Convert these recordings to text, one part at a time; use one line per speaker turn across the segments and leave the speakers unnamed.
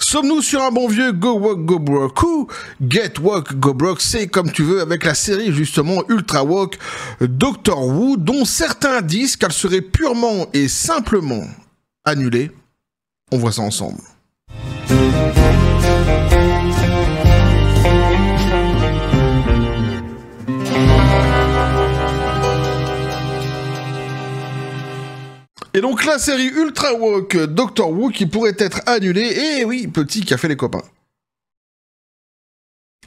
Sommes-nous sur un bon vieux Go Woke Go Broke ou Get Woke Go Broke, c'est comme tu veux, avec la série justement Ultra Woke Doctor Who, dont certains disent qu'elle serait purement et simplement annulée. On voit ça ensemble. Et donc la série Ultra Woke Doctor Who qui pourrait être annulée, et oui, petit qui a fait les copains.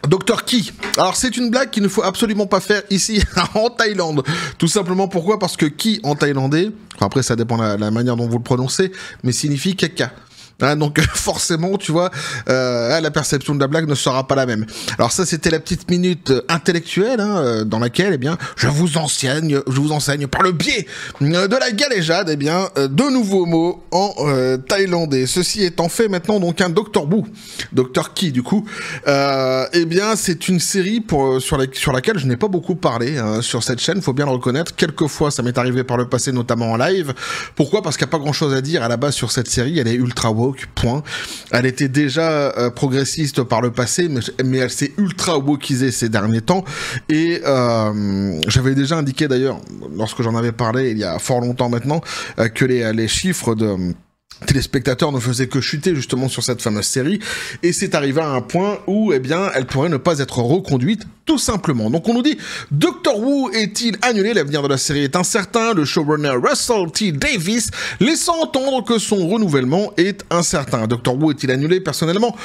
Docteur Qui. Alors c'est une blague qu'il ne faut absolument pas faire ici en Thaïlande. Tout simplement pourquoi ? Parce que Qui en thaïlandais, enfin, après ça dépend de la manière dont vous le prononcez, mais signifie caca. Hein, donc forcément, tu vois, la perception de la blague ne sera pas la même. Alors ça, c'était la petite minute intellectuelle dans laquelle, eh bien, je vous enseigne par le biais de la galéjade, eh bien, de nouveaux mots en thaïlandais. Ceci étant fait, maintenant donc un Doctor Who, Docteur Qui du coup, eh bien, c'est une série sur laquelle je n'ai pas beaucoup parlé sur cette chaîne. Faut bien le reconnaître. Quelquefois, ça m'est arrivé par le passé, notamment en live. Pourquoi ? Parce qu'il n'y a pas grand-chose à dire à la base sur cette série. Elle est ultra woke. Point. Elle était déjà progressiste par le passé, mais elle s'est ultra wokisée ces derniers temps. Et j'avais déjà indiqué d'ailleurs, lorsque j'en avais parlé il y a fort longtemps maintenant, que les chiffres de téléspectateurs ne faisaient que chuter justement sur cette fameuse série, et c'est arrivé à un point où, eh bien, elle pourrait ne pas être reconduite, tout simplement. Donc on nous dit, Doctor Who est-il annulé ? L'avenir de la série est incertain, le showrunner Russell T. Davies laissant entendre que son renouvellement est incertain. Doctor Who est-il annulé ? Personnellement,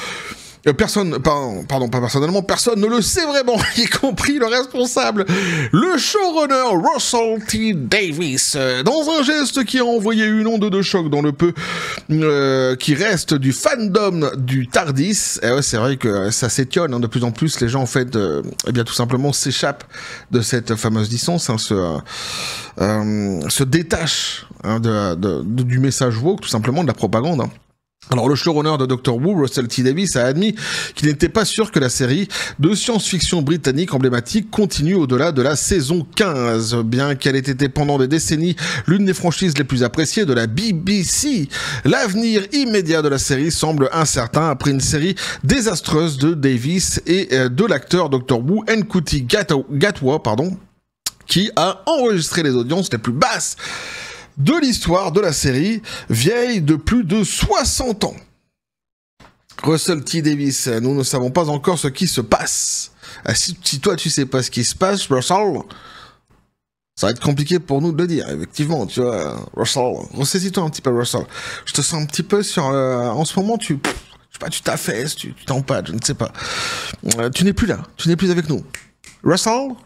personne ne le sait vraiment, y compris le responsable, le showrunner Russell T. Davies, dans un geste qui a envoyé une onde de choc dans le peu qui reste du fandom du TARDIS. Et ouais, c'est vrai que ça s'étiole, de plus en plus, les gens en fait, eh bien tout simplement s'échappent de cette fameuse licence, se détachent du message woke, tout simplement de la propagande. Alors le showrunner de Doctor Who, Russell T. Davies, a admis qu'il n'était pas sûr que la série de science-fiction britannique emblématique continue au-delà de la saison 15, bien qu'elle ait été pendant des décennies l'une des franchises les plus appréciées de la BBC. L'avenir immédiat de la série semble incertain après une série désastreuse de Davies et de l'acteur Doctor Who Ncuti Gatwa, qui a enregistré les audiences les plus basses de l'histoire de la série, vieille de plus de 60 ans. Russell T. Davies, nous ne savons pas encore ce qui se passe. Si toi tu sais pas ce qui se passe, Russell, ça va être compliqué pour nous de le dire, effectivement, tu vois, Russell, ressaisis-toi un petit peu, Russell. Je te sens un petit peu sur... en ce moment, je sais pas, tu t'affaisses, tu t'empâtes, je ne sais pas. Tu n'es plus là, tu n'es plus avec nous. Russell ?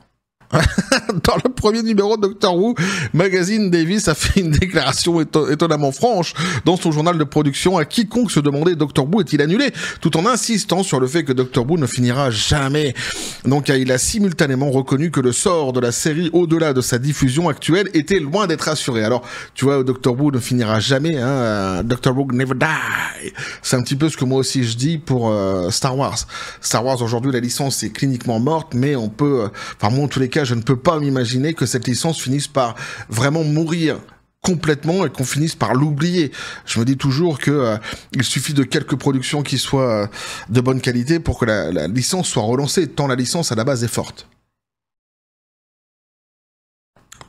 Dans le premier numéro de Doctor Who Magazine, Davies a fait une déclaration étonnamment franche dans son journal de production à quiconque se demandait Doctor Who est-il annulé, tout en insistant sur le fait que Doctor Who ne finira jamais. Donc il a simultanément reconnu que le sort de la série au-delà de sa diffusion actuelle était loin d'être assuré. Alors tu vois, Doctor Who ne finira jamais, Doctor Who never die. C'est un petit peu ce que moi aussi je dis pour Star Wars. Star Wars aujourd'hui, la licence est cliniquement morte, mais on peut, enfin moi en tous les cas je ne peux pas m'imaginer que cette licence finisse par vraiment mourir complètement et qu'on finisse par l'oublier. Je me dis toujours que il suffit de quelques productions qui soient de bonne qualité pour que la licence soit relancée, tant la licence à la base est forte.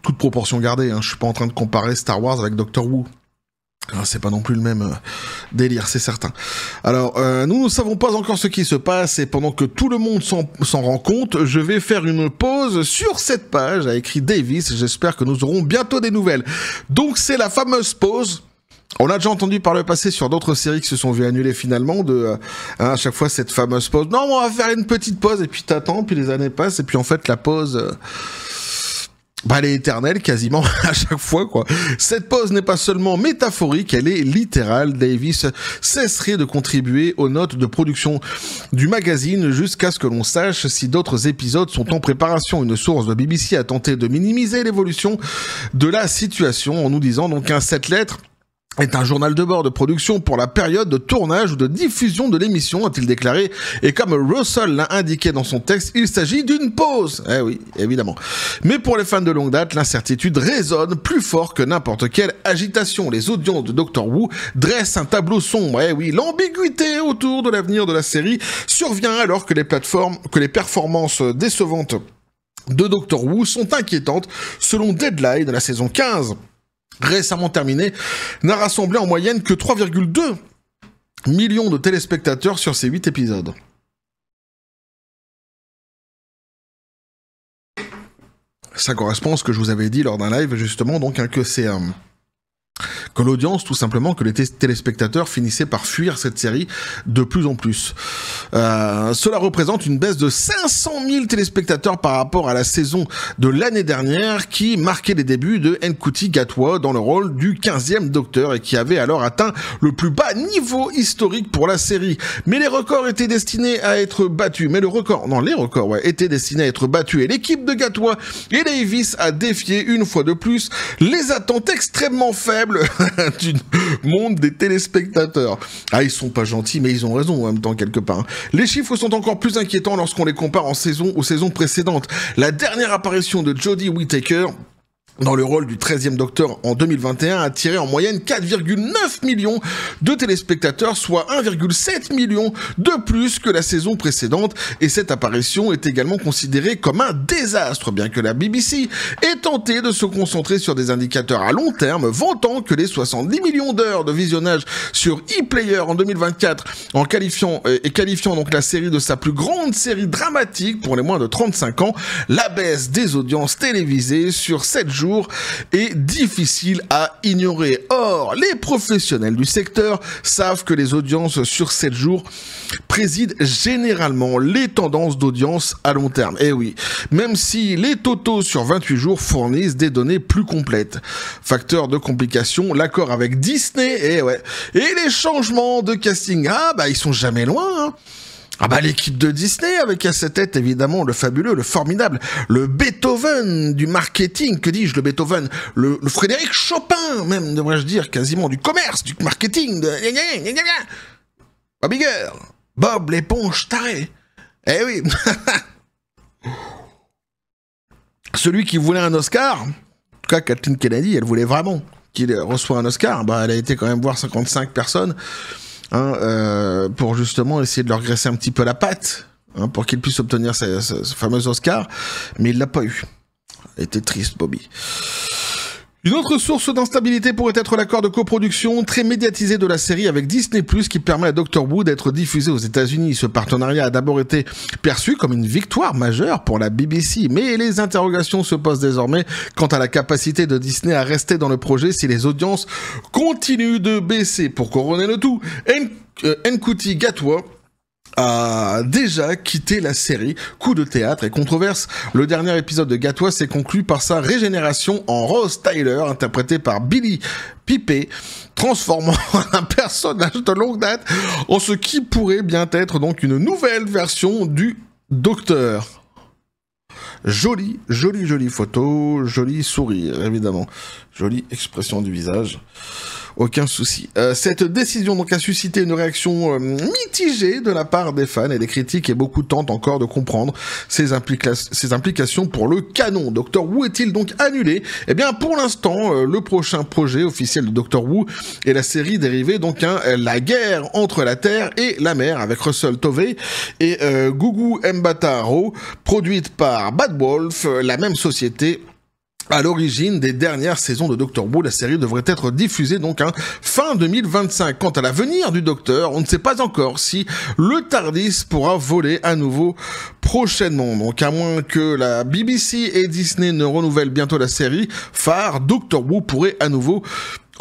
Toute proportion gardée, je suis pas en train de comparer Star Wars avec Doctor Who. C'est pas non plus le même délire, c'est certain. Alors, nous ne savons pas encore ce qui se passe, et pendant que tout le monde s'en rend compte, je vais faire une pause sur cette page, a écrit Davies. J'espère que nous aurons bientôt des nouvelles. Donc c'est la fameuse pause. On a déjà entendu par le passé sur d'autres séries qui se sont vues annuler finalement, à chaque fois cette fameuse pause. Non, on va faire une petite pause, et puis t'attends, puis les années passent, et puis en fait la pause... elle est éternelle quasiment à chaque fois, quoi. Cette pause n'est pas seulement métaphorique, elle est littérale. Davies cesserait de contribuer aux notes de production du magazine jusqu'à ce que l'on sache si d'autres épisodes sont en préparation. Une source de BBC a tenté de minimiser l'évolution de la situation en nous disant donc cette lettre est un journal de bord de production pour la période de tournage ou de diffusion de l'émission, a-t-il déclaré, et comme Russell l'a indiqué dans son texte, il s'agit d'une pause. Eh oui, évidemment. Mais pour les fans de longue date, l'incertitude résonne plus fort que n'importe quelle agitation. Les audiences de Doctor Who dressent un tableau sombre. Eh oui, l'ambiguïté autour de l'avenir de la série survient alors que les performances décevantes de Doctor Who sont inquiétantes, selon Deadline, la saison 15. Récemment terminé, n'a rassemblé en moyenne que 3,2 millions de téléspectateurs sur ces 8 épisodes. Ça correspond à ce que je vous avais dit lors d'un live, justement, donc, que c'est que l'audience, tout simplement, que les téléspectateurs finissaient par fuir cette série de plus en plus. Cela représente une baisse de 500 000 téléspectateurs par rapport à la saison de l'année dernière qui marquait les débuts de Ncuti Gatwa dans le rôle du 15e Docteur et qui avait alors atteint le plus bas niveau historique pour la série. Mais les records étaient destinés à être battus. Les records étaient destinés à être battus et l'équipe de Gatwa et Davis a défié une fois de plus les attentes extrêmement faibles du monde des téléspectateurs. Ah, ils sont pas gentils, mais ils ont raison en même temps quelque part. Les chiffres sont encore plus inquiétants lorsqu'on les compare aux saisons précédentes. La dernière apparition de Jodie Whittaker dans le rôle du 13e Docteur en 2021 a attiré en moyenne 4,9 millions de téléspectateurs, soit 1,7 million de plus que la saison précédente, et cette apparition est également considérée comme un désastre, bien que la BBC ait tenté de se concentrer sur des indicateurs à long terme, vantant que les 70 millions d'heures de visionnage sur ePlayer en 2024, qualifiant donc la série de sa plus grande série dramatique pour les moins de 35 ans, la baisse des audiences télévisées sur 7 jours est difficile à ignorer. Or, les professionnels du secteur savent que les audiences sur 7 jours président généralement les tendances d'audience à long terme. Eh oui, même si les totaux sur 28 jours fournissent des données plus complètes. Facteur de complication, l'accord avec Disney, et les changements de casting, ils sont jamais loin, hein. L'équipe de Disney, avec à sa tête, évidemment, le fabuleux, le formidable, le Beethoven du marketing, que dis-je, le Beethoven, le Frédéric Chopin, même, devrais-je dire, quasiment, du commerce, du marketing, de... Bobby Girl, Bob l'éponge taré. Eh oui. Celui qui voulait un Oscar, en tout cas, Kathleen Kennedy, elle voulait vraiment qu'il reçoive un Oscar, elle a été quand même voir 55 personnes, pour justement essayer de leur graisser un petit peu la patte, pour qu'ils puissent obtenir ce fameux Oscar, mais il l'a pas eu. Il était triste, Bobby. Une autre source d'instabilité pourrait être l'accord de coproduction très médiatisé de la série avec Disney+, qui permet à Doctor Who d'être diffusé aux États-Unis. Ce partenariat a d'abord été perçu comme une victoire majeure pour la BBC, mais les interrogations se posent désormais quant à la capacité de Disney à rester dans le projet si les audiences continuent de baisser. Pour couronner le tout, Ncuti Gatwa a déjà quitté la série. Coup de théâtre et controverse, le dernier épisode de Gatwa s'est conclu par sa régénération en Rose Tyler, interprété par Billy Pippé, transformant un personnage de longue date en ce qui pourrait bien être donc une nouvelle version du Docteur. Jolie photo, joli sourire, évidemment. Jolie expression du visage. Aucun souci. Cette décision donc a suscité une réaction mitigée de la part des fans et des critiques, et beaucoup tentent encore de comprendre ses implications pour le canon. Doctor Who est-il donc annulé? Eh bien, pour l'instant, le prochain projet officiel de Doctor Who est la série dérivée donc La guerre entre la Terre et la mer, avec Russell Tovey et Gugu Mbatha-Raw, produite par Bad Wolf, la même société à l'origine des dernières saisons de Doctor Who. La série devrait être diffusée donc fin 2025. Quant à l'avenir du Docteur, on ne sait pas encore si le TARDIS pourra voler à nouveau prochainement. Donc à moins que la BBC et Disney ne renouvellent bientôt la série phare, Doctor Who pourrait à nouveau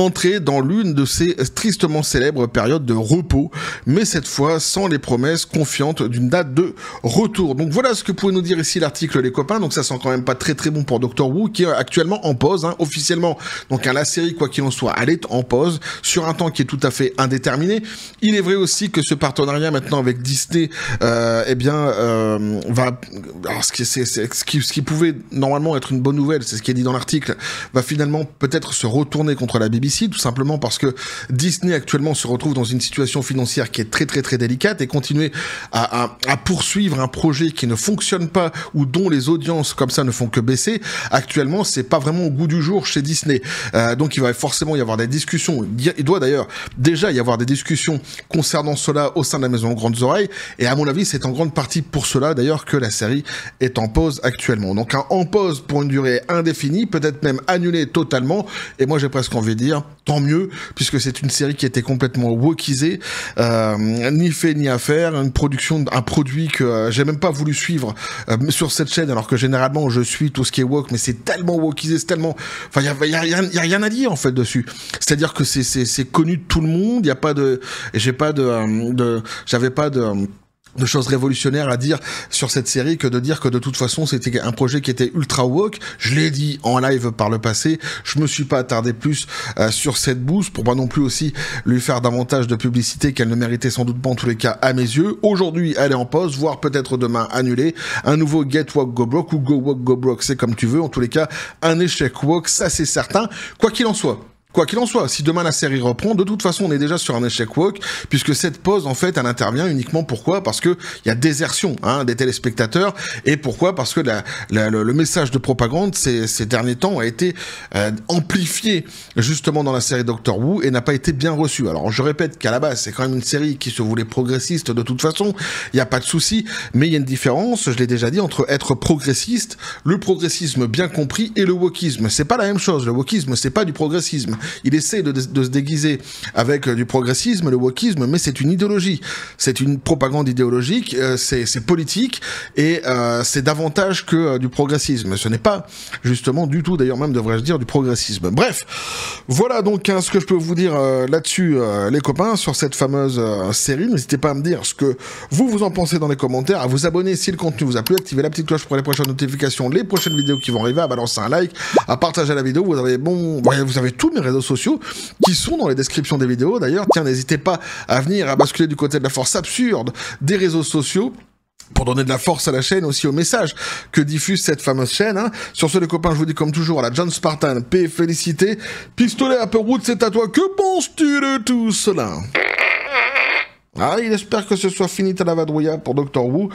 entrer dans l'une de ces tristement célèbres périodes de repos, mais cette fois sans les promesses confiantes d'une date de retour. Donc voilà ce que pouvait nous dire ici l'article, les copains. Donc ça sent quand même pas très bon pour Doctor Who, qui est actuellement en pause, officiellement. Donc la série, quoi qu'il en soit, elle est en pause, sur un temps qui est tout à fait indéterminé. Il est vrai aussi que ce partenariat maintenant avec Disney, va... Alors ce qui pouvait normalement être une bonne nouvelle, c'est ce qui est dit dans l'article, va finalement peut-être se retourner contre la BBC, ABC, tout simplement parce que Disney actuellement se retrouve dans une situation financière qui est très très très délicate, et continuer à poursuivre un projet qui ne fonctionne pas ou dont les audiences comme ça ne font que baisser, actuellement c'est pas vraiment au goût du jour chez Disney. Donc il va forcément y avoir des discussions, il doit d'ailleurs déjà y avoir des discussions concernant cela au sein de la maison Grandes Oreilles, et à mon avis c'est en grande partie pour cela d'ailleurs que la série est en pause actuellement. Donc en pause pour une durée indéfinie, peut-être même annulée totalement, et moi j'ai presque envie de dire tant mieux, puisque c'est une série qui était complètement wokisée, ni fait ni à faire, un produit que j'ai même pas voulu suivre sur cette chaîne, alors que généralement je suis tout ce qui est woke, mais c'est tellement wokisé, c'est tellement, enfin y a rien à dire en fait dessus. C'est-à-dire que c'est connu de tout le monde, il y a pas de, j'avais pas de choses révolutionnaires à dire sur cette série que de dire que de toute façon c'était un projet qui était ultra woke. Je l'ai dit en live par le passé, je me suis pas attardé plus sur cette bouse pour pas non plus aussi lui faire davantage de publicité qu'elle ne méritait sans doute pas en tous les cas à mes yeux. Aujourd'hui elle est en pause, voire peut-être demain annulée. Un nouveau Get Woke Go Broke ou Go Woke Go Broke, c'est comme tu veux, en tous les cas un échec woke, ça c'est certain, quoi qu'il en soit. Quoi qu'il en soit, si demain la série reprend, de toute façon on est déjà sur un échec woke, puisque cette pause en fait elle intervient uniquement pourquoi ? Parce que il y a désertion des téléspectateurs, et pourquoi ? Parce que le message de propagande ces derniers temps a été amplifié justement dans la série Doctor Who et n'a pas été bien reçu. Alors je répète qu'à la base c'est quand même une série qui se voulait progressiste de toute façon, il n'y a pas de souci, mais il y a une différence, je l'ai déjà dit, entre être progressiste, le progressisme bien compris, et le wokisme. C'est pas la même chose, le wokisme c'est pas du progressisme. Il essaie de se déguiser avec du progressisme, le wokisme, mais c'est une idéologie. C'est une propagande idéologique, c'est politique, et c'est davantage que du progressisme. Ce n'est pas, justement, du tout, d'ailleurs même, devrais-je dire, du progressisme. Bref, voilà donc ce que je peux vous dire là-dessus, les copains, sur cette fameuse série. N'hésitez pas à me dire ce que vous en pensez dans les commentaires, à vous abonner si le contenu vous a plu, activer la petite cloche pour les prochaines notifications, les prochaines vidéos qui vont arriver, à balancer un like, à partager la vidéo. Vous avez tous mes réseaux sociaux qui sont dans les descriptions des vidéos. D'ailleurs, tiens, n'hésitez pas à venir à basculer du côté de la force absurde des réseaux sociaux pour donner de la force à la chaîne, aussi au message que diffuse cette fameuse chaîne. Sur ce, les copains, je vous dis comme toujours, à la John Spartan, paix et félicité. Pistolet à Route, c'est à toi. Que penses-tu de tout cela ? Il espère que ce soit fini à la vadrouilla pour Doctor Who.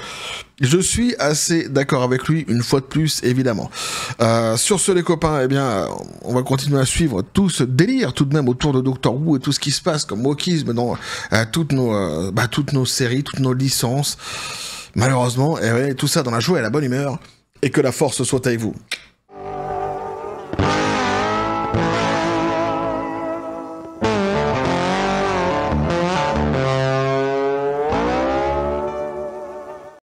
Je suis assez d'accord avec lui, une fois de plus, évidemment. Sur ce, les copains, eh bien, on va continuer à suivre tout ce délire, tout de même, autour de Doctor Who et tout ce qui se passe comme wokisme dans toutes nos séries, toutes nos licences. Malheureusement, tout ça dans la joie et la bonne humeur, et que la force soit avec vous.